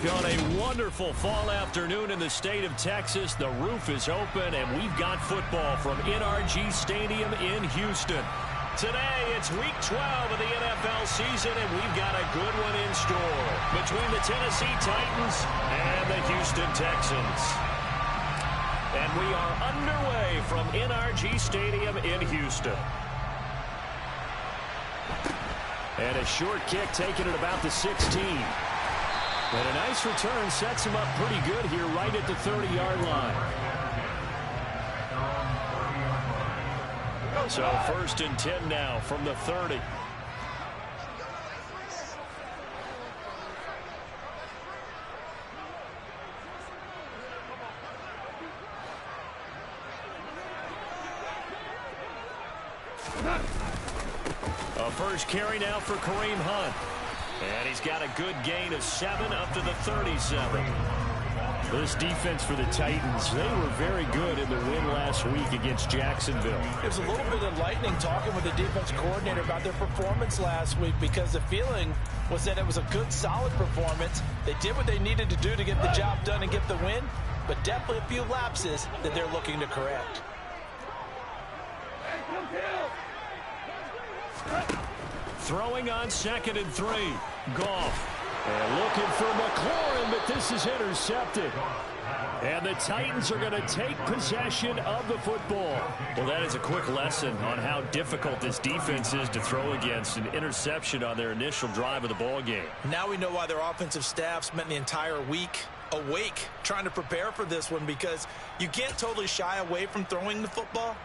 On a wonderful fall afternoon in the state of Texas, the roof is open, and we've got football from NRG Stadium in Houston. Today, it's Week 12 of the NFL season, and we've got a good one in store between the Tennessee Titans and the Houston Texans. And we are underway from NRG Stadium in Houston. And a short kick taken at about the 16. And a nice return sets him up pretty good here right at the 30-yard line. So 1st and 10 now from the 30. A first carry now for Kareem Hunt. And he's got a good gain of 7 up to the 37. This defense for the Titans, they were very good in the win last week against Jacksonville. It was a little bit enlightening talking with the defense coordinator about their performance last week, because the feeling was that it was a good, solid performance. They did what they needed to do to get the job done and get the win, but definitely a few lapses that they're looking to correct. Throwing on 2nd and 3. Goff. And looking for McLaurin, but this is intercepted. And the Titans are going to take possession of the football. Well, that is a quick lesson on how difficult this defense is to throw against. An interception on their initial drive of the ball game. Now we know why their offensive staff spent the entire week awake trying to prepare for this one, because you can't totally shy away from throwing the football.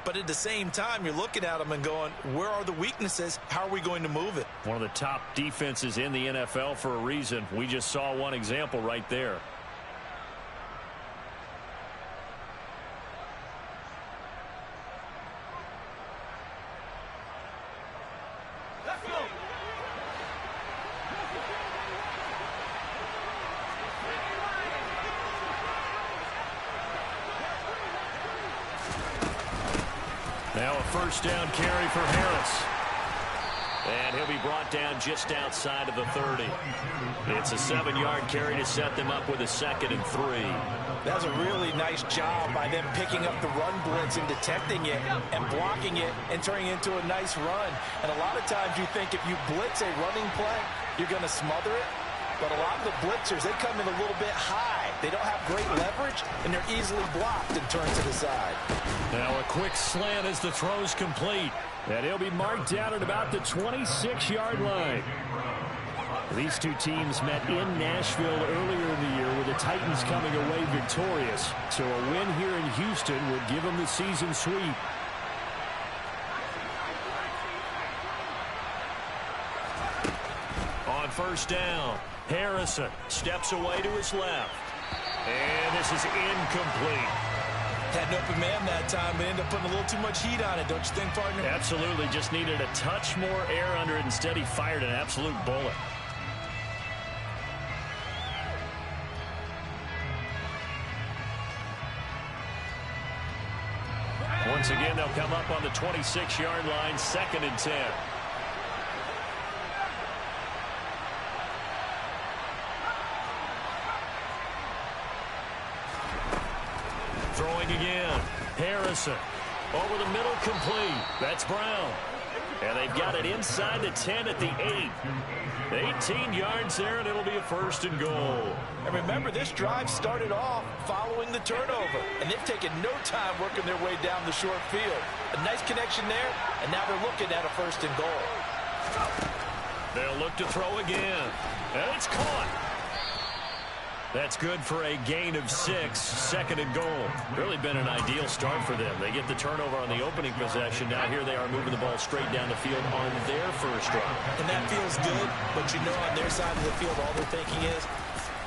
But at the same time, you're looking at them and going, where are the weaknesses? How are we going to move it? One of the top defenses in the NFL for a reason. We just saw one example right there. Let's go. Now a first down carry for Harris. And he'll be brought down just outside of the 30. It's a 7-yard carry to set them up with a 2nd and 3. That's a really nice job by them picking up the run blitz and detecting it and blocking it and turning it into a nice run. And a lot of times you think if you blitz a running play, you're going to smother it. But a lot of the blitzers, they come in a little bit high. They don't have great leverage, and they're easily blocked and turned to the side. Now a quick slant as the throw's complete. And he'll be marked down at about the 26-yard line. These two teams met in Nashville earlier in the year, with the Titans coming away victorious. So a win here in Houston would give them the season sweep. On first down, Harrison steps away to his left. And this is incomplete. Had an open man that time, but ended up putting a little too much heat on it, don't you think, partner? Absolutely. Just needed a touch more air under it. Instead, he fired an absolute bullet. Once again, they'll come up on the 26-yard line, 2nd and 10. Throwing again. Harrison. Over the middle, complete. That's Brown. And they've got it inside the 10 at the 8. 18 yards there, and it'll be a 1st and goal. And remember, this drive started off following the turnover, and they've taken no time working their way down the short field. A nice connection there, and now they're looking at a 1st and goal. They'll look to throw again. And it's caught. That's good for a gain of 6, 2nd and goal. Really been an ideal start for them. They get the turnover on the opening possession. Now here they are moving the ball straight down the field on their first drive. And that feels good, but you know on their side of the field all they're thinking is.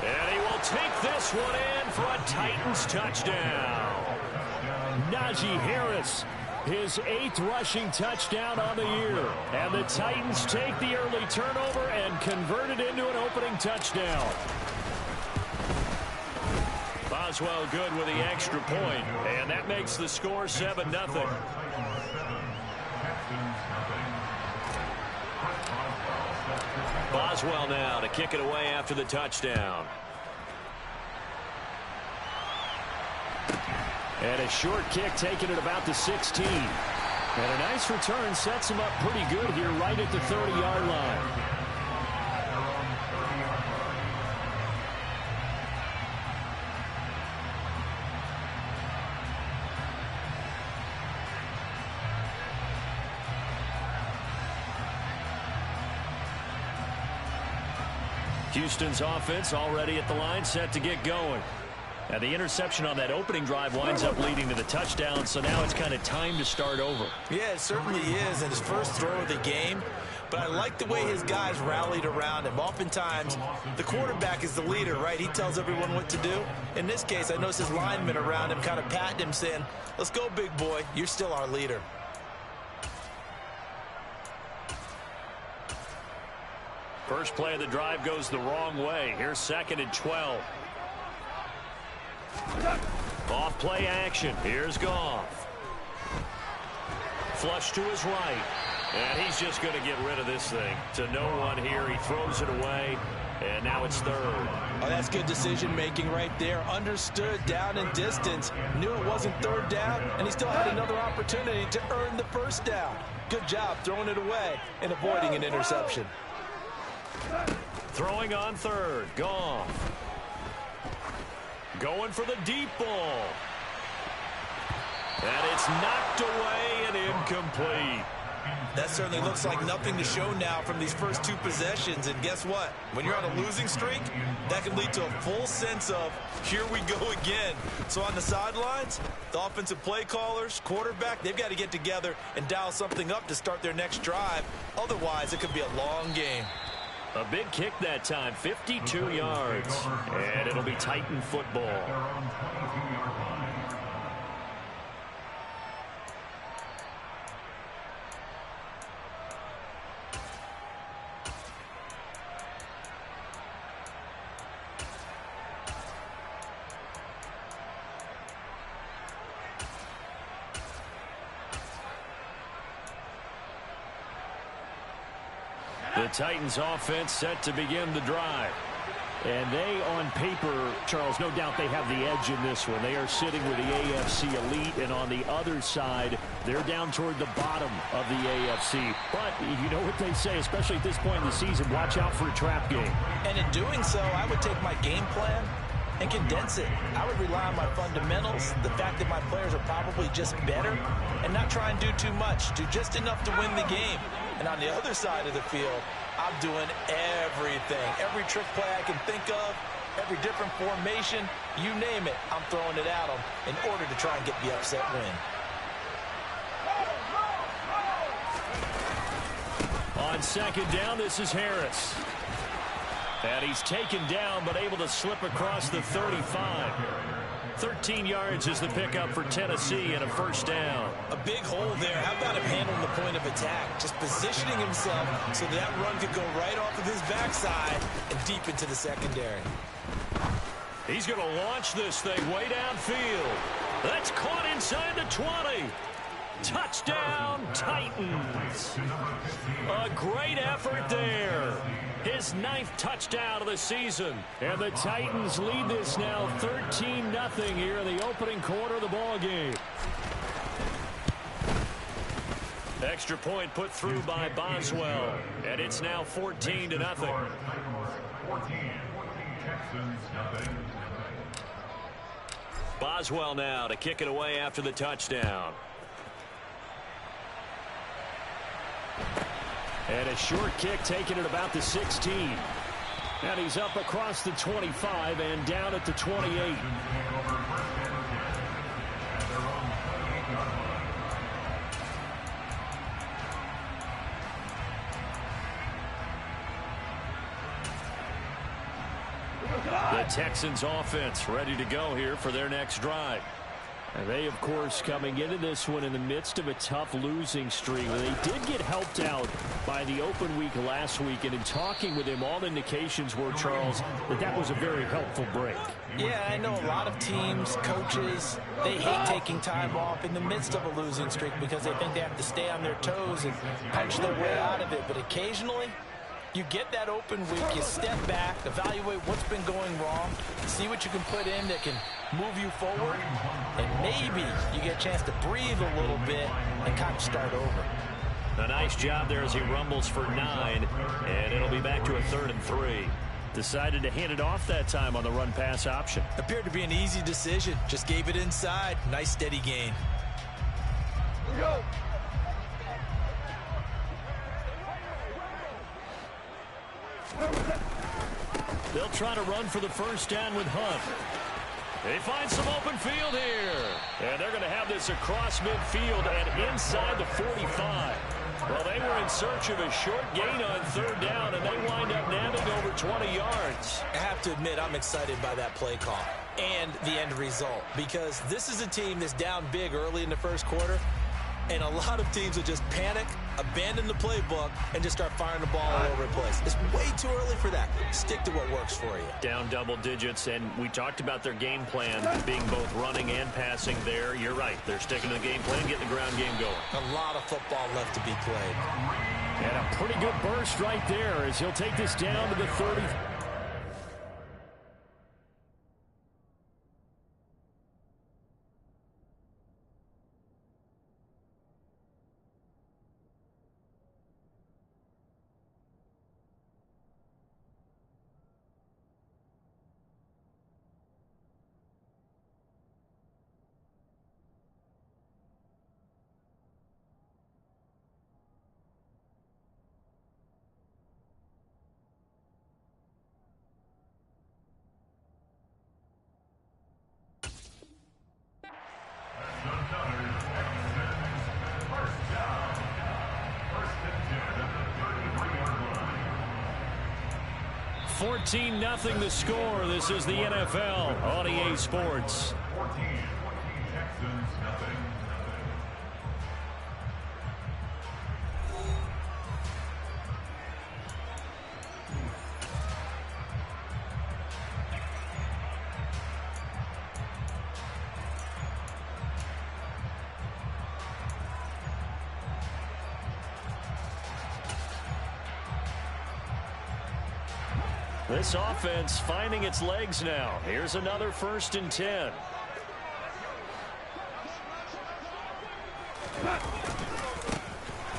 And he will take this one in for a Titans touchdown. Najee Harris, his 8th rushing touchdown on the year. And the Titans take the early turnover and convert it into an opening touchdown. Boswell good with the extra point, and that makes the score 7-0. Boswell now to kick it away after the touchdown. And a short kick taken at about the 16. And a nice return sets him up pretty good here right at the 30-yard line. Houston's offense already at the line, set to get going. And the interception on that opening drive winds up leading to the touchdown, so now it's kind of time to start over. Yeah, it certainly is, and his first throw of the game. But I like the way his guys rallied around him. Oftentimes, the quarterback is the leader, right? He tells everyone what to do. In this case, I noticed his linemen around him kind of patting him, saying, "Let's go, big boy. You're still our leader." First play of the drive goes the wrong way. Here's 2nd and 12. Off play action. Here's Goff. Flush to his right. And he's just going to get rid of this thing. To no one here. He throws it away. And now it's 3rd. Oh, that's good decision-making right there. Understood down and distance. Knew it wasn't 3rd down, and he still had another opportunity to earn the 1st down. Good job throwing it away and avoiding an interception. Throwing on 3rd. Goff. Going for the deep ball. And it's knocked away and incomplete. That certainly looks like nothing to show now from these first 2 possessions. And guess what? When you're on a losing streak, that can lead to a full sense of, here we go again. So on the sidelines, the offensive play callers, quarterback, they've got to get together and dial something up to start their next drive. Otherwise, it could be a long game. A big kick that time, 52 yards. And it'll be Titan football. The Titans offense set to begin the drive. And they, on paper, Charles, no doubt they have the edge in this one. They are sitting with the AFC elite, and on the other side, they're down toward the bottom of the AFC. But you know what they say, especially at this point in the season, watch out for a trap game. And in doing so, I would take my game plan and condense it. I would rely on my fundamentals, the fact that my players are probably just better, and not try and do too much, do just enough to win the game. And on the other side of the field, I'm doing everything. Every trick play I can think of, every different formation, you name it, I'm throwing it at them in order to try and get the upset win. On 2nd down, this is Harris. And he's taken down, but able to slip across the 35. 13 yards is the pickup for Tennessee and a 1st down. A big hole there. How about him handling the point of attack? Just positioning himself so that run could go right off of his backside and deep into the secondary. He's going to launch this thing way downfield. That's caught inside the 20. Touchdown, Titans. A great effort there. His 9th touchdown of the season. And the Titans lead this now 13-0 here in the opening quarter of the ball game. Extra point put through by Boswell. And it's now 14-0. Boswell now to kick it away after the touchdown. And a short kick taken at about the 16. And he's up across the 25 and down at the 28. The Texans offense ready to go here for their next drive. And they, of course, coming into this one in the midst of a tough losing streak. They did get helped out by the open week last week, and in talking with him, all indications were, Charles, that was a very helpful break. Yeah, I know a lot of teams, coaches, they hate taking time off in the midst of a losing streak because they think they have to stay on their toes and punch their way out of it. But occasionally, You get that open week, you step back, evaluate what's been going wrong, see what you can put in that can move you forward, and maybe you get a chance to breathe a little bit and kind of start over. A nice job there as he rumbles for 9, and it'll be back to a 3rd and 3. Decided to hand it off that time on the run-pass option. Appeared to be an easy decision. Just gave it inside. Nice steady gain. Go. They'll try to run for the first down with Hunt. They find some open field here. And they're going to have this across midfield and inside the 45. Well, they were in search of a short gain on 3rd down, and they wind up nabbing over 20 yards. I have to admit, I'm excited by that play call and the end result, because this is a team that's down big early in the first quarter, and a lot of teams will just panic, abandon the playbook, and just start firing the ball all over the place. It's way too early for that. Stick to what works for you. Down double digits, and we talked about their game plan being both running and passing there. You're right. They're sticking to the game plan, getting the ground game going. A lot of football left to be played. And a pretty good burst right there as he'll take this down to the 30. Nothing the score. This is the NFL on EA Sports. 14, Texans, nothing. This offense finding its legs now. Here's another 1st and 10.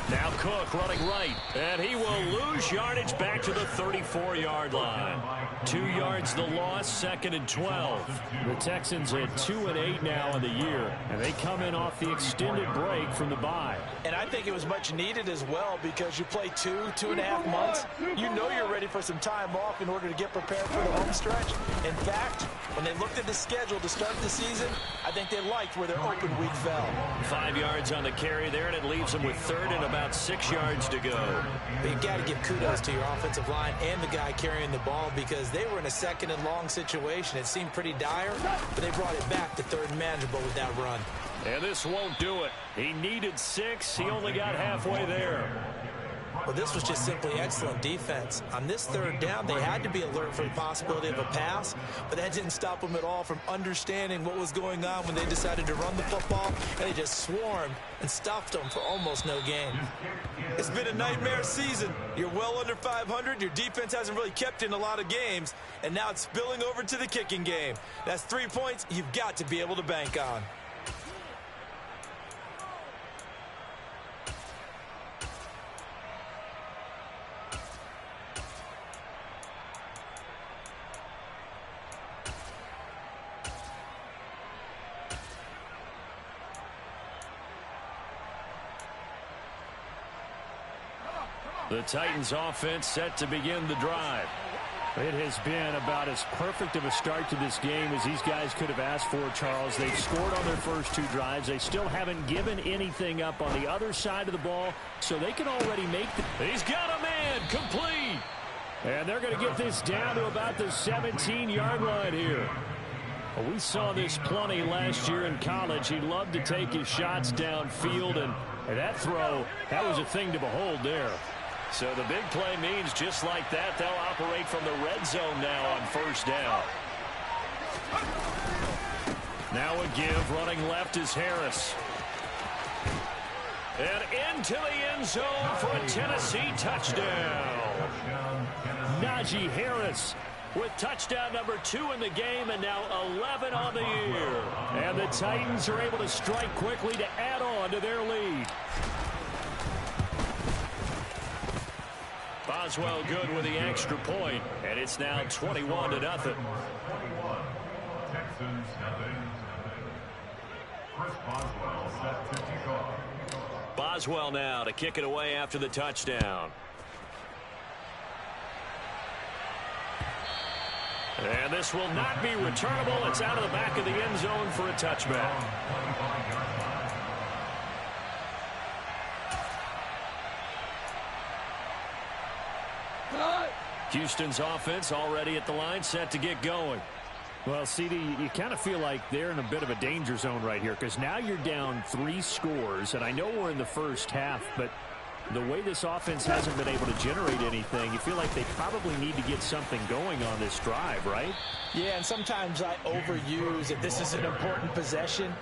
Now Cook running right, and he will lose yardage back to the 34-yard line. 2 yards the loss, 2nd and 12. The Texans at 2-8 now in the year, and they come in off the extended break from the bye. And I think it was much needed as well, because you play 2.5 months. You know you're ready for some time off in order to get prepared for the home stretch. In fact, when they looked at the schedule to start the season, I think they liked where their open week fell. 5 yards on the carry there, and it leaves them with 3rd and about 6 yards to go. But you've got to give kudos to your offensive line and the guy carrying the ball, because they were in a 2nd and long situation. It seemed pretty dire, but they brought it back to 3rd and manageable with that run. And this won't do it. He needed 6. He only got halfway there. Well, this was just simply excellent defense. On this 3rd down, they had to be alert for the possibility of a pass, but that didn't stop them at all from understanding what was going on when they decided to run the football, and they just swarmed and stuffed them for almost no gain. It's been a nightmare season. You're well under 500. Your defense hasn't really kept in a lot of games, and now it's spilling over to the kicking game. That's 3 points you've got to be able to bank on. The Titans offense set to begin the drive. It has been about as perfect of a start to this game as these guys could have asked for, Charles. They've scored on their first 2 drives. They still haven't given anything up on the other side of the ball, so they can already make the... He's got a man, complete! And they're going to get this down to about the 17-yard line here. Well, we saw this plenty last year in college. He loved to take his shots downfield, and that throw, that was a thing to behold there. So the big play means just like that, they'll operate from the red zone now on 1st down. Now a give, running left is Harris. And into the end zone for a Tennessee touchdown. Najee Harris with touchdown number 2 in the game, and now 11 on the year. And the Titans are able to strike quickly to add on to their lead. Boswell good with the extra point, and it's now 21-0. 21. Texans nothing. Chris Boswell set to kick off. Boswell now to kick it away after the touchdown. And this will not be returnable. It's out of the back of the end zone for a touchback. Houston's offense already at the line, set to get going. Well, CD, you kind of feel like they're in a bit of a danger zone right here because now you're down 3 scores, and I know we're in the first half, but the way this offense hasn't been able to generate anything, you feel like they probably need to get something going on this drive, right? Yeah, and sometimes I overuse that this is an important possession,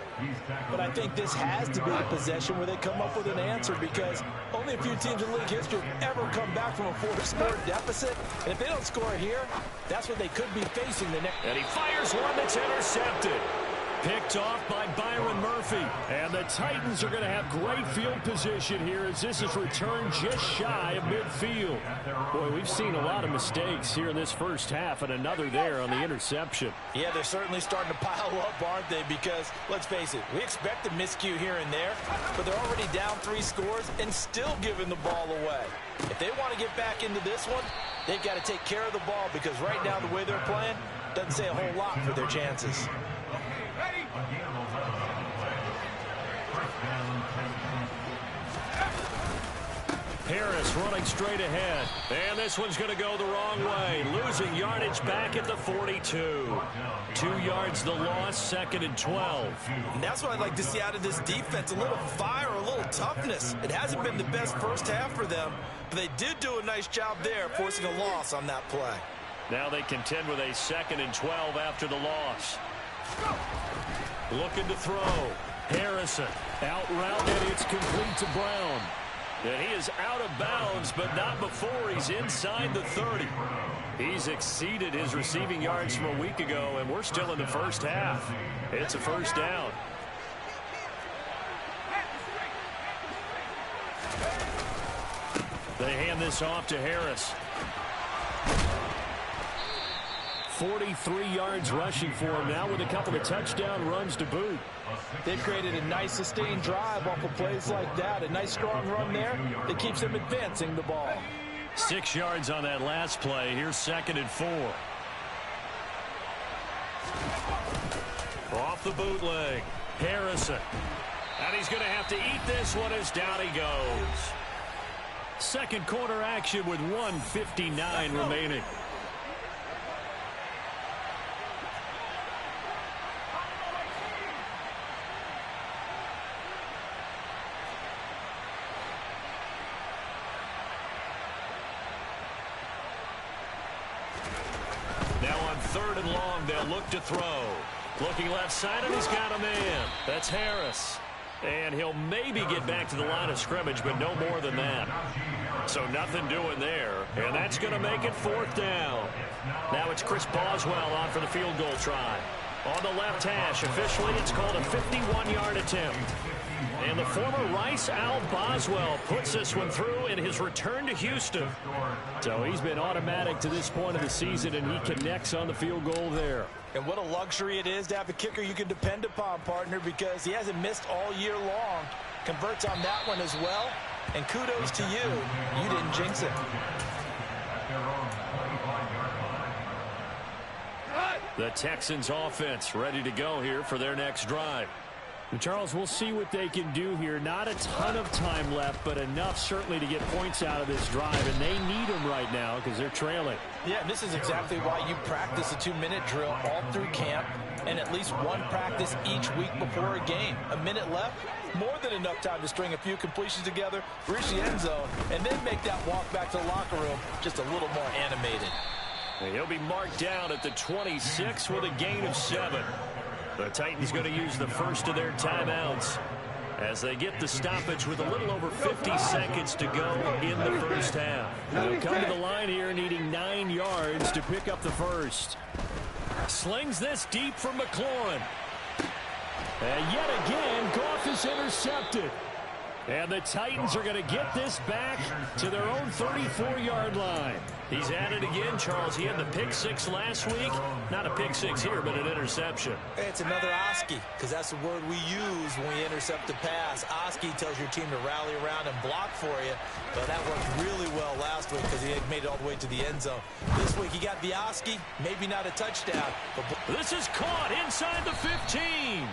but I think this has to be the possession where they come up with an answer because only a few teams in league history have ever come back from a 4-score deficit. And if they don't score here, that's what they could be facing the next. And he fires one that's intercepted. Picked off by Byron Murphy. And the Titans are going to have great field position here as this is returned just shy of midfield. Boy, we've seen a lot of mistakes here in this first half, and another there on the interception. Yeah, they're certainly starting to pile up, aren't they? Because, let's face it, we expect a miscue here and there, but they're already down 3 scores and still giving the ball away. If they want to get back into this one, they've got to take care of the ball because right now the way they're playing doesn't say a whole lot for their chances. Harris running straight ahead. And this one's going to go the wrong way. Losing yardage back at the 42. 2 yards the loss, 2nd and 12. And that's what I'd like to see out of this defense. A little fire, a little toughness. It hasn't been the best first half for them, but they did do a nice job there, forcing a loss on that play. Now they contend with a 2nd and 12 after the loss. Looking to throw. Harrison out route, and it's complete to Brown. And he is out of bounds, but not before he's inside the 30. He's exceeded his receiving yards from a week ago, and we're still in the first half. It's a first down. They hand this off to Harris. 43 yards rushing for him now with a couple of touchdown runs to boot. They've created a nice sustained drive off of plays like that. A nice strong run there that keeps them advancing the ball. 6 yards on that last play. Here's 2nd and 4. Off the bootleg. Harrison. And he's going to have to eat this one as down he goes. Second quarter action with 1:59 remaining. Now on 3rd and long, they'll look to throw. Looking left side, and he's got a man. That's Harris. And he'll maybe get back to the line of scrimmage, but no more than that. So nothing doing there. And that's going to make it 4th down. Now it's Chris Boswell on for the field goal try. On the left hash, officially it's called a 51-yard attempt. And the former Rice Al Boswell puts this one through in his return to Houston. So he's been automatic to this point of the season, and he connects on the field goal there. And what a luxury it is to have a kicker you can depend upon, partner, because he hasn't missed all year long. Converts on that one as well. And kudos to you. You didn't jinx it. The Texans offense ready to go here for their next drive. And Charles, we'll see what they can do here. Not a ton of time left, but enough certainly to get points out of this drive. And they need them right now because they're trailing. Yeah, and this is exactly why you practice a 2-minute drill all through camp and at least one practice each week before a game. A minute left, more than enough time to string a few completions together, reach the end zone, and then make that walk back to the locker room just a little more animated. And he'll be marked down at the 26 with a gain of 7. The Titans going to use the first of their timeouts. as they get the stoppage with a little over 50 seconds to go in the first half. They'll come to the line here needing 9 yards to pick up the first. Slings this deep from McLaurin. And yet again, Goff is intercepted. And the Titans are going to get this back to their own 34-yard line. He's at it again, Charles. He had the pick six last week. Not a pick six here, but an interception. It's another Oski, because that's the word we use when we intercept a pass. Oski tells your team to rally around and block for you. But that worked really well last week because he had made it all the way to the end zone. This week he got the Oski, maybe not a touchdown. But this is caught inside the 15.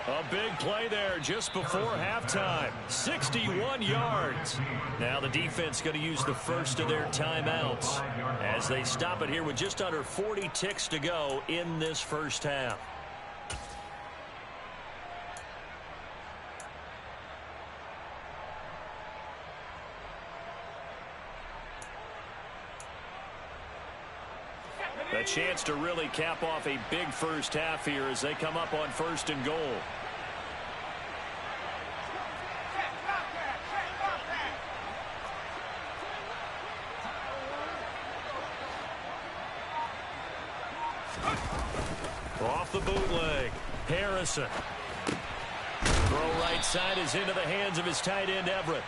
A big play there just before halftime. 61 yards. Now the defense going to use the first of their timeouts as they stop it here with just under 40 ticks to go in this first half. A chance to really cap off a big first half here as they come up on 1st and goal. Off the bootleg. Harrison. Throw right side is into the hands of his tight end Everett.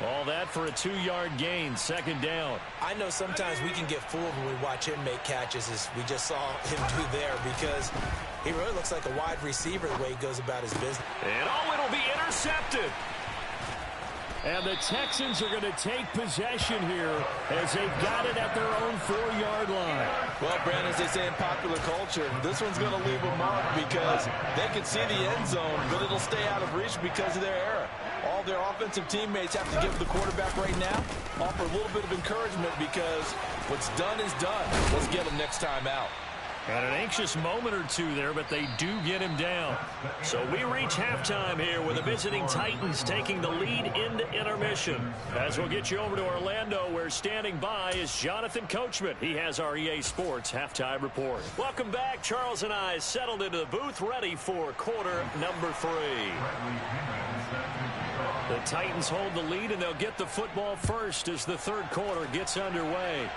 All that for a 2-yard gain, 2nd down. I know sometimes we can get fooled when we watch him make catches, as we just saw him do there, because he really looks like a wide receiver the way he goes about his business. And it'll be intercepted. And the Texans are going to take possession here as they've got it at their own 4-yard line. Well, Brandon, as they say in popular culture, this one's going to leave a mark because they can see the end zone, but it'll stay out of reach because of their error. All their offensive teammates have to give the quarterback right now, offer a little bit of encouragement because what's done is done. Let's get him next time out. Got an anxious moment or two there, but they do get him down. So we reach halftime here with the visiting Titans taking the lead into intermission. As we'll get you over to Orlando, where standing by is Jonathan Coachman. He has our EA Sports halftime report. Welcome back. Charles and I settled into the booth, ready for quarter number 3. The Titans hold the lead, and they'll get the football first as the 3rd quarter gets underway.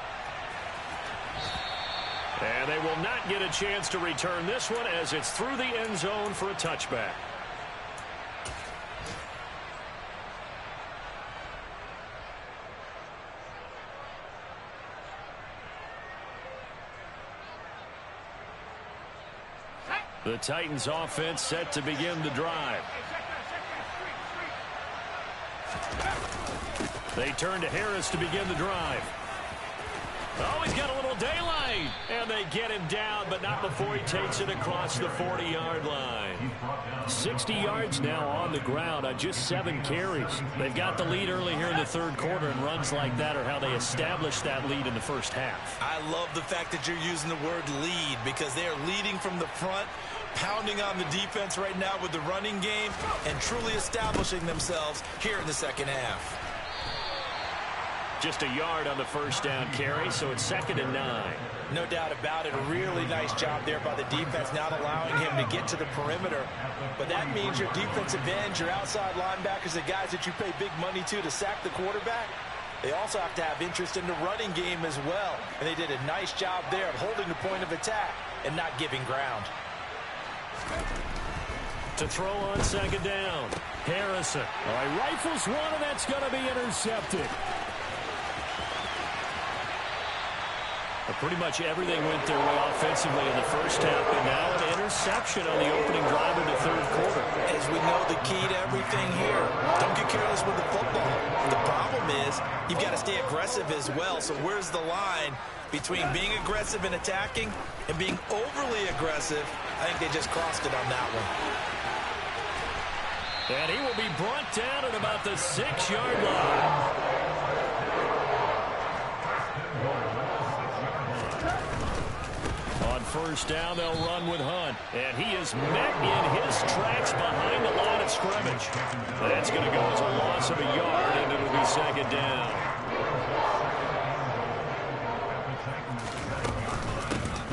And they will not get a chance to return this one as it's through the end zone for a touchback. The Titans offense set to begin the drive. They turn to Harris to begin the drive. Oh, he's got a little daylight. And they get him down, but not before he takes it across the 40-yard line. 60 yards now on the ground on just 7 carries. They've got the lead early here in the 3rd quarter, and runs like that are how they established that lead in the first half. I love the fact that you're using the word lead because they are leading from the front, pounding on the defense right now with the running game, and truly establishing themselves here in the 2nd half. Just a yard on the 1st down carry, so it's 2nd and 9. No doubt about it. A really nice job there by the defense, not allowing him to get to the perimeter. But that means your defensive ends, your outside linebackers, the guys that you pay big money to sack the quarterback, they also have to have interest in the running game as well. And they did a nice job there of holding the point of attack and not giving ground. To throw on 2nd down, Harrison. All right, rifles one, and that's going to be intercepted. Pretty much everything went their way offensively in the first half, but now an interception on the opening drive of the 3rd quarter. As we know, the key to everything here, don't get careless with the football. The problem is you've got to stay aggressive as well. So where's the line between being aggressive and attacking and being overly aggressive? I think they just crossed it on that one. And he will be brought down at about the 6-yard line. On 1st down, they'll run with Hunt. And he is met in his tracks behind the line of scrimmage. That's going to go as a loss of a yard, and it will be 2nd down.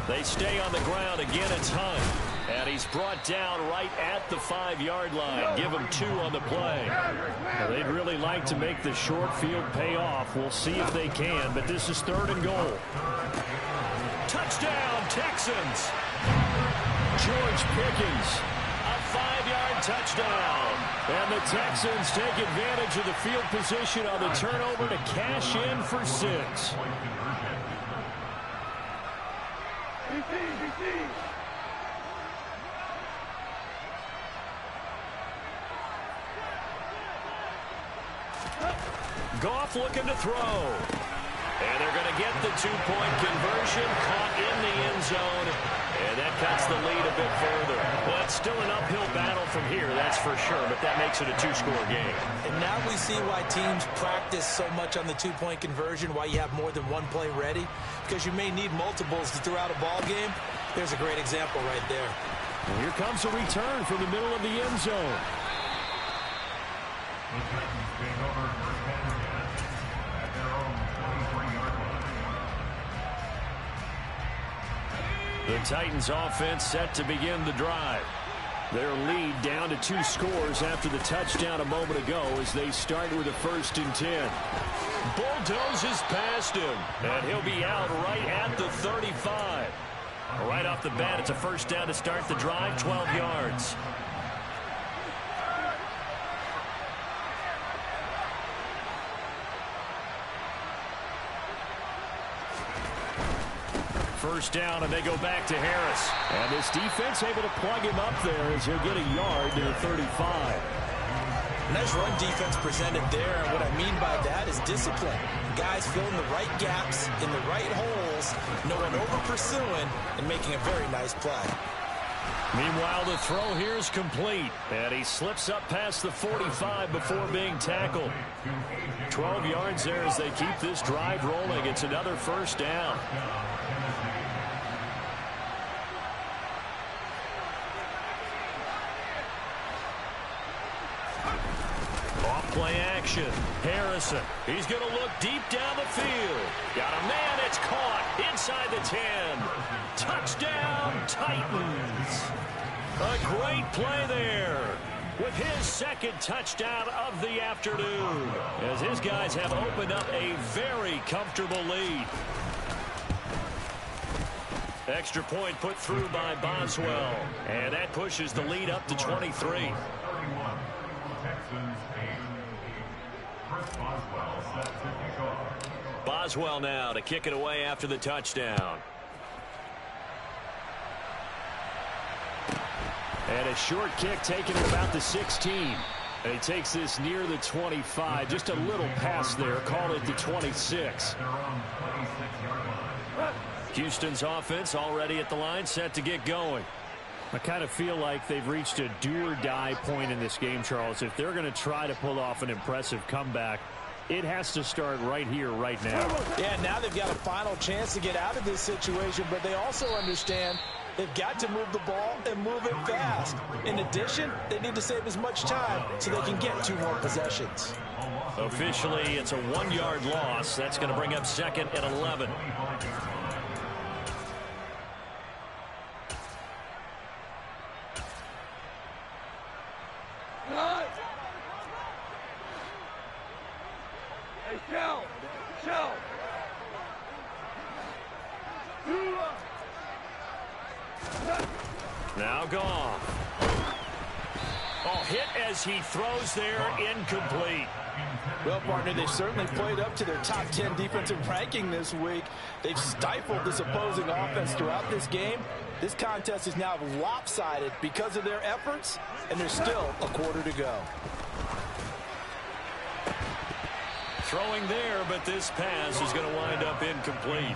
They stay on the ground. Again, it's Hunt. And he's brought down right at the 5-yard line. Give him 2 on the play. Well, they'd really like to make the short field pay off. We'll see if they can, but this is 3rd and goal. Touchdown, Texans. George Pickens, a 5-yard touchdown. And the Texans take advantage of the field position on the turnover to cash in for 6. Goff looking to throw. And they're going to get the 2-point conversion, caught in the end zone. And that cuts the lead a bit further. Well, it's still an uphill battle from here, that's for sure, but that makes it a 2-score game. And now we see why teams practice so much on the 2-point conversion, why you have more than one play ready, because you may need multiples to throw out a ball game. There's a great example right there. Well, here comes a return from the middle of the end zone. The Titans take over first and 10 at their own 23-yard line. The Titans offense set to begin the drive. Their lead down to 2 scores after the touchdown a moment ago as they start with a 1st and 10. Bulldozes past him, and he'll be out right at the 35. Right off the bat, it's a 1st down to start the drive, 12 yards. First down, and they go back to Harris. And this defense able to plug him up there as he'll get a yard to the 35. Nice run defense presented there, and what I mean by that is discipline. Guys filling the right gaps in the right holes, no one over-pursuing, and making a very nice play. Meanwhile, the throw here is complete, and he slips up past the 45 before being tackled. 12 yards there as they keep this drive rolling. It's another 1st down. Play action. Harrison. He's going to look deep down the field. Got a man. It's caught inside the 10. Touchdown, Titans. A great play there with his 2nd touchdown of the afternoon as his guys have opened up a very comfortable lead. Extra point put through by Boswell, and that pushes the lead up to 23. 31. Texans 8. Boswell set to kick off. Boswell now to kick it away after the touchdown. And a short kick taken at about the 16. And he takes this near the 25. Just a little pass there. Call it the 26. Their own 26-yard line. Houston's offense already at the line, set to get going. I kind of feel like they've reached a do-or-die point in this game, Charles. If they're going to try to pull off an impressive comeback, it has to start right here, right now. Yeah, now they've got a final chance to get out of this situation, but they also understand they've got to move the ball and move it fast. In addition, they need to save as much time so they can get 2 more possessions. Officially, it's a 1-yard loss. That's going to bring up 2nd and 11. Now Goff. Oh, hit as he throws there, incomplete. Well, partner, they've certainly played up to their top 10 defensive ranking this week. They've stifled this opposing offense throughout this game. This contest is now lopsided because of their efforts, and there's still a quarter to go. Throwing there, but this pass is going to wind up incomplete.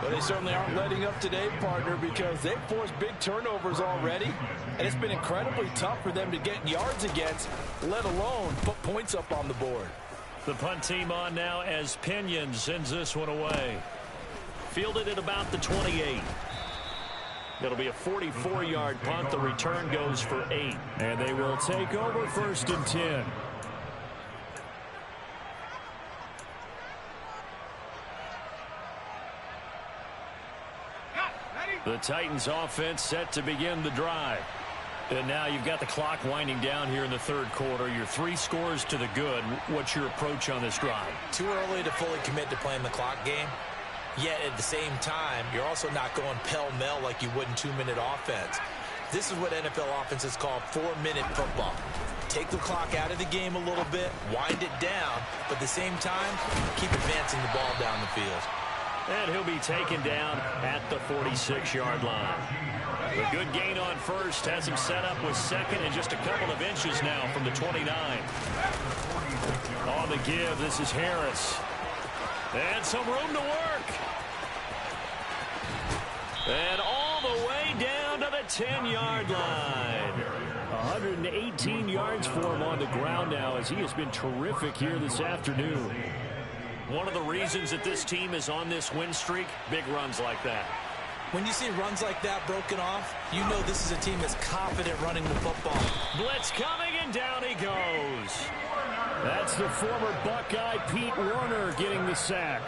But they certainly aren't letting up today, partner, because they've forced big turnovers already, and it's been incredibly tough for them to get yards against, let alone put points up on the board. The punt team on now as Pinion sends this one away. Fielded at about the 28. It'll be a 44-yard punt. The return goes for 8. And they will take over 1st and 10. The Titans offense set to begin the drive. And now you've got the clock winding down here in the third quarter. You're 3 scores to the good. What's your approach on this drive? Too early to fully commit to playing the clock game. Yet at the same time, you're also not going pell-mell like you would in 2-minute offense. This is what NFL offenses call 4-minute football. Take the clock out of the game a little bit, wind it down, but at the same time, keep advancing the ball down the field. And he'll be taken down at the 46-yard line. A good gain on first has him set up with second and just a couple of inches now from the 29. On the give, this is Harris. And some room to work. And all the way down to the 10-yard line. 118 yards for him on the ground now as he has been terrific here this afternoon. One of the reasons that this team is on this win streak, big runs like that. When you see runs like that broken off, you know this is a team that's confident running the football. Blitz coming, and down he goes. That's the former Buckeye Pete Werner getting the sack.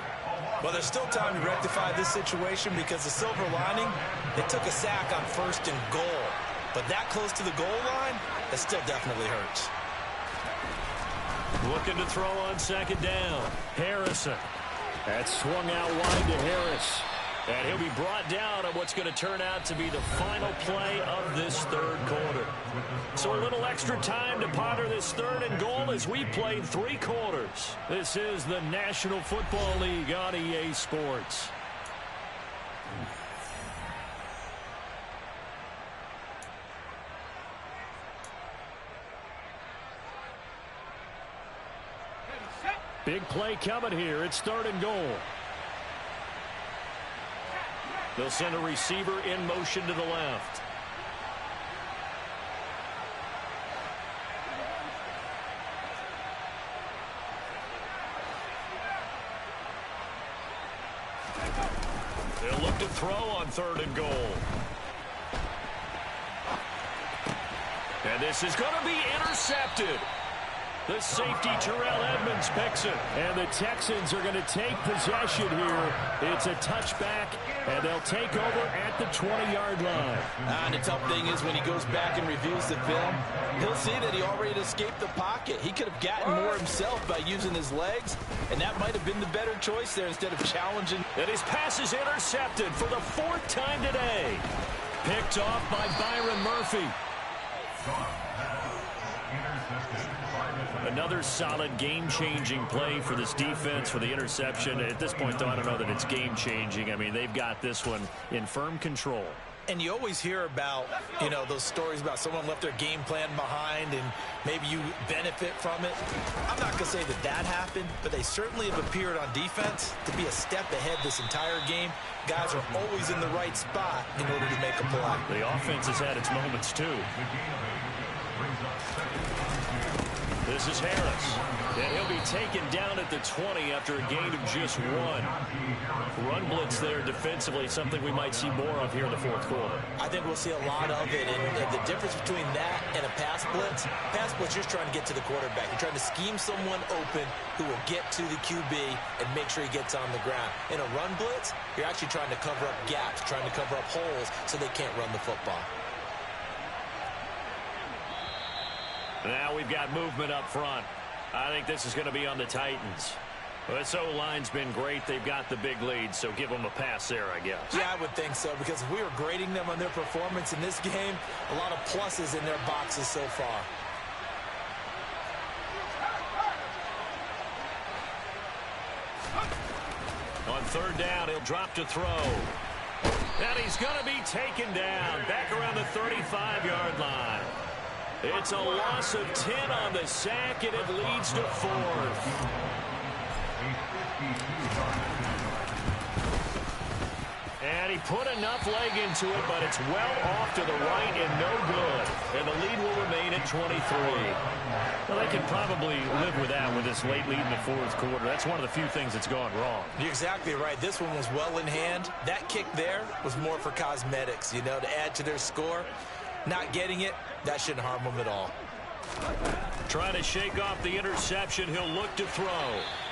Well, there's still time to rectify this situation because the silver lining, they took a sack on 1st and goal. But that close to the goal line, that still definitely hurts. Looking to throw on 2nd down. Harrison. That swung out wide to Harris. And he'll be brought down on what's going to turn out to be the final play of this third quarter. So a little extra time to ponder this 3rd and goal as we played 3 quarters. This is the National Football League on EA Sports. Big play coming here. It's 3rd and goal. They'll send a receiver in motion to the left. They'll look to throw on 3rd and goal. And this is going to be intercepted. The safety, Terrell Edmonds, picks it. And the Texans are going to take possession here. It's a touchback, and they'll take over at the 20-yard line. And the tough thing is when he goes back and reviews the film, he'll see that he already escaped the pocket. He could have gotten more himself by using his legs, and that might have been the better choice there instead of challenging. And his pass is intercepted for the 4th time today. Picked off by Byron Murphy. Another solid game-changing play for this defense for the interception. At this point, though, I don't know that it's game-changing. I mean, they've got this one in firm control. And you always hear about, you know, those stories about someone left their game plan behind and maybe you benefit from it. I'm not going to say that that happened, but they certainly have appeared on defense to be a step ahead this entire game. Guys are always in the right spot in order to make a play. The offense has had its moments, too. This is Harris. And he'll be taken down at the 20 after a gain of just 1. Run blitz there defensively, something we might see more of here in the 4th quarter. I think we'll see a lot of it. And the difference between that and a pass blitz, you're just trying to get to the quarterback. You're trying to scheme someone open who will get to the QB and make sure he gets on the ground. In a run blitz, you're actually trying to cover up gaps, trying to cover up holes so they can't run the football. Now we've got movement up front. I think this is going to be on the Titans. This O-line's been great. They've got the big lead, so give them a pass there, I guess. Yeah, I would think so, because if we were grading them on their performance in this game, a lot of pluses in their boxes so far. On 3rd down, he'll drop to throw. And he's going to be taken down back around the 35-yard line. It's a loss of 10 on the sack, and it leads to 4th. And he put enough leg into it, but it's well off to the right and no good. And the lead will remain at 23. Well, they can probably live with that with this late lead in the 4th quarter. That's one of the few things that's gone wrong. You're exactly right. This one was well in hand. That kick there was more for cosmetics, you know, to add to their score. Not getting it, that shouldn't harm them at all. Trying to shake off the interception. He'll look to throw.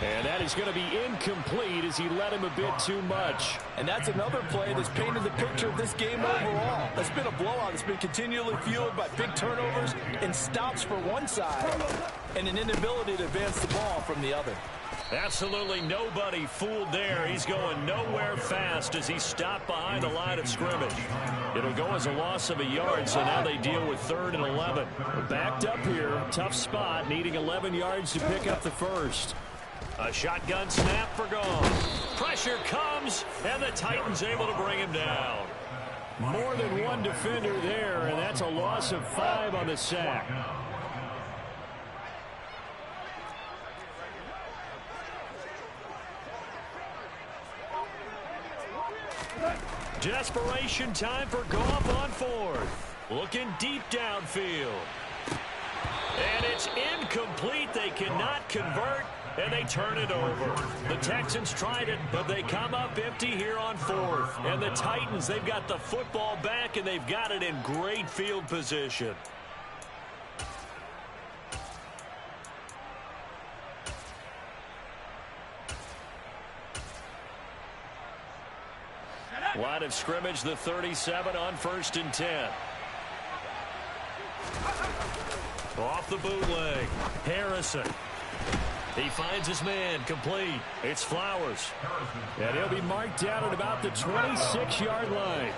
And that is going to be incomplete as he let him a bit too much. And that's another play that's painted the picture of this game overall. It's been a blowout. It's been continually fueled by big turnovers and stops for one side and an inability to advance the ball from the other. Absolutely nobody fooled there. He's going nowhere fast as he stopped behind the line of scrimmage. It'll go as a loss of a yard, so now they deal with 3rd and 11. We're backed up here. Tough spot, needing 11 yards to pick up the first. A shotgun snap for gone. Pressure comes, and the Titans able to bring him down. More than one defender there, and that's a loss of 5 on the sack. Desperation time for Goff on 4th. Looking deep downfield. And it's incomplete. They cannot convert, and they turn it over. The Texans tried it, but they come up empty here on 4th. And the Titans, they've got the football back, and they've got it in great field position. Line of scrimmage, the 37 on 1st and 10. Off the bootleg. Harrison. He finds his man, complete. It's Flowers. And he'll be marked down at about the 26-yard line.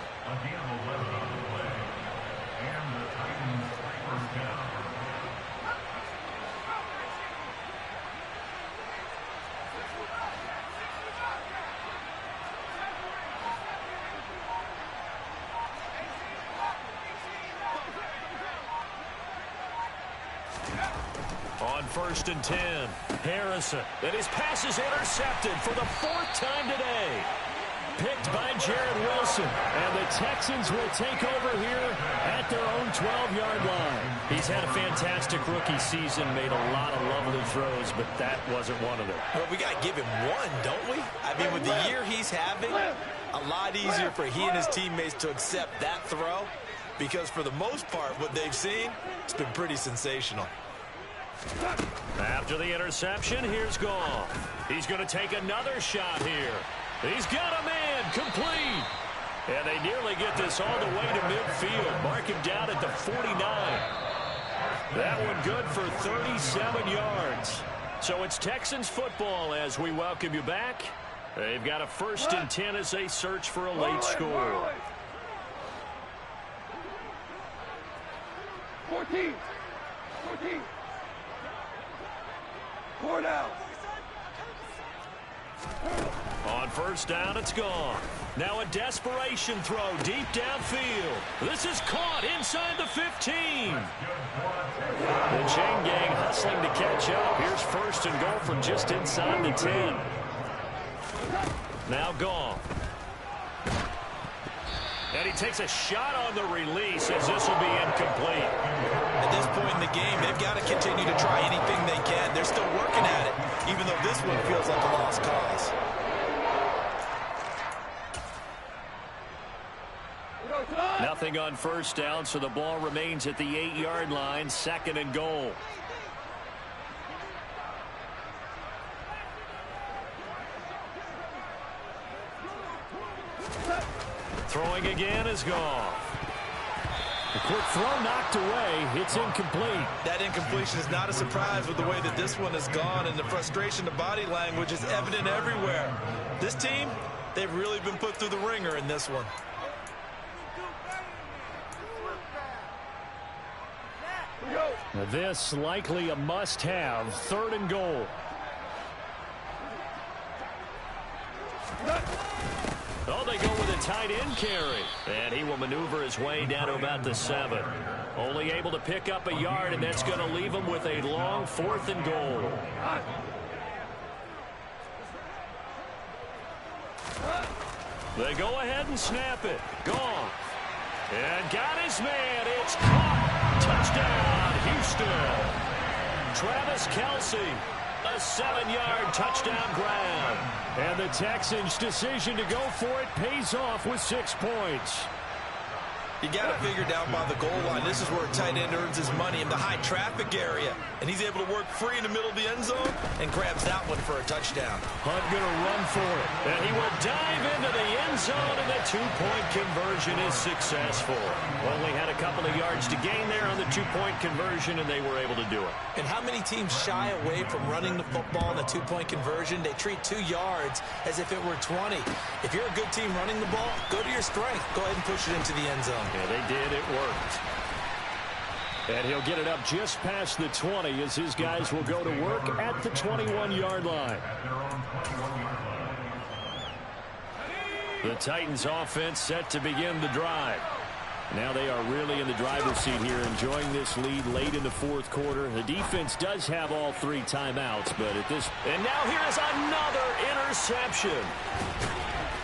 On 1st and 10, Harrison. And his pass is intercepted for the 4th time today. Picked by Jared Wilson. And the Texans will take over here at their own 12-yard line. He's had a fantastic rookie season, made a lot of lovely throws, but that wasn't one of them. Well, we got to give him one, don't we? I mean, with the year he's having, a lot easier for he and his teammates to accept that throw because for the most part, what they've seen, it's been pretty sensational. After the interception, here's Goff. He's going to take another shot here. He's got a man, complete. And they nearly get this all the way to midfield. Mark him down at the 49. That one good for 37 yards. So it's Texans football as we welcome you back. They've got a 1st and 10 as they search for a late score. 14. 4 down. On 1st down, it's gone. Now a desperation throw deep downfield. This is caught inside the 15. The chain gang hustling to catch up. Here's 1st and goal from just inside the 10. Now Goff. And he takes a shot on the release as this will be incomplete. At this point in the game, they've got to continue to try anything they can. They're still working at it, even though this one feels like a lost cause. Nothing on 1st down, so the ball remains at the 8-yard line, 2nd and goal. Throwing again is Goff. A quick throw knocked away. It's incomplete. That incompletion is not a surprise with the way that this one has gone, and the frustration, the body language is evident everywhere. This team, they've really been put through the ringer in this one. This likely a must-have. 3rd and goal. Oh, they go with a tight end carry. And he will maneuver his way down to about the 7. Only able to pick up a yard, and that's going to leave him with a long 4th and goal. They go ahead and snap it. Gone. And got his man. It's caught. Touchdown, Houston. Travis Kelce. A 7-yard touchdown grab. And the Texans' decision to go for it pays off with 6 points. You got to figure down by the goal line. This is where a tight end earns his money in the high traffic area. And he's able to work free in the middle of the end zone and grabs that one for a touchdown. Hunt going to run for it. And he will dive into the end zone, and the two-point conversion is successful. Only had a couple of yards to gain there on the two-point conversion, and they were able to do it. And how many teams shy away from running the football in the two-point conversion? They treat 2 yards as if it were 20. If you're a good team running the ball, go to your strength. Go ahead and push it into the end zone. Yeah, they did. It worked. And he'll get it up just past the 20 as his guys will go to work at the 21-yard line. The Titans offense set to begin the drive. Now they are really in the driver's seat here, enjoying this lead late in the fourth quarter. The defense does have all 3 timeouts, but at this... And now here's another interception.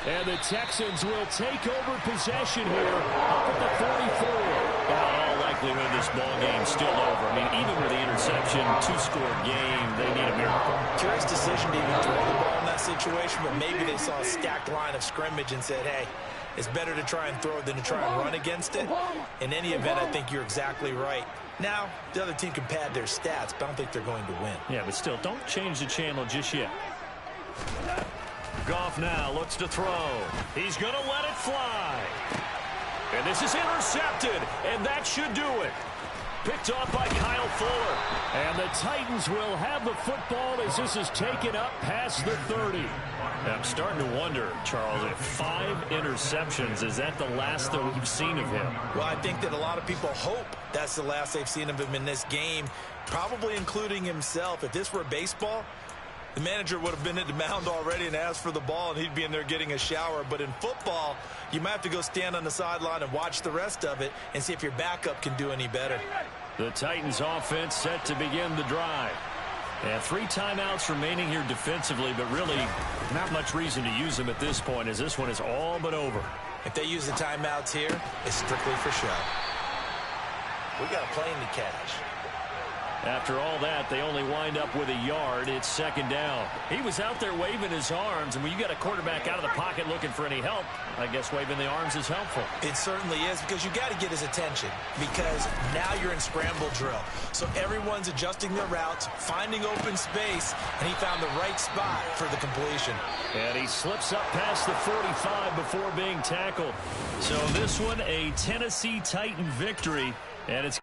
And the Texans will take over possession here up at the 44. In all likelihood, this ball game's still over. I mean, even with the interception, 2-score game, they need a miracle. Curious decision to even throw the ball in that situation, but maybe they saw a stacked line of scrimmage and said, hey, it's better to try and throw than to try and run against it. In any event, I think you're exactly right. Now, the other team can pad their stats, but I don't think they're going to win. Yeah, but still, don't change the channel just yet. Goff now looks to throw. He's going to let it fly. And this is intercepted, and that should do it. Picked off by Kyle Fuller. And the Titans will have the football as this is taken up past the 30. I'm starting to wonder, Charles, if 5 interceptions, is that the last that we've seen of him? Well, I think that a lot of people hope that's the last they've seen of him in this game, probably including himself. If this were baseball, the manager would have been at the mound already and asked for the ball, and he'd be in there getting a shower. But in football, you might have to go stand on the sideline and watch the rest of it and see if your backup can do any better. The Titans offense set to begin the drive. And 3 timeouts remaining here defensively, but really not much reason to use them at this point as this one is all but over. If they use the timeouts here, it's strictly for show. We got a plane to catch. After all that, they only wind up with a yard. It's second down. He was out there waving his arms, and when you got a quarterback out of the pocket looking for any help, I guess waving the arms is helpful. It certainly is, because you got to get his attention, because now you're in scramble drill. So everyone's adjusting their routes, finding open space, and he found the right spot for the completion. And he slips up past the 45 before being tackled. So this one, a Tennessee Titan victory, and it's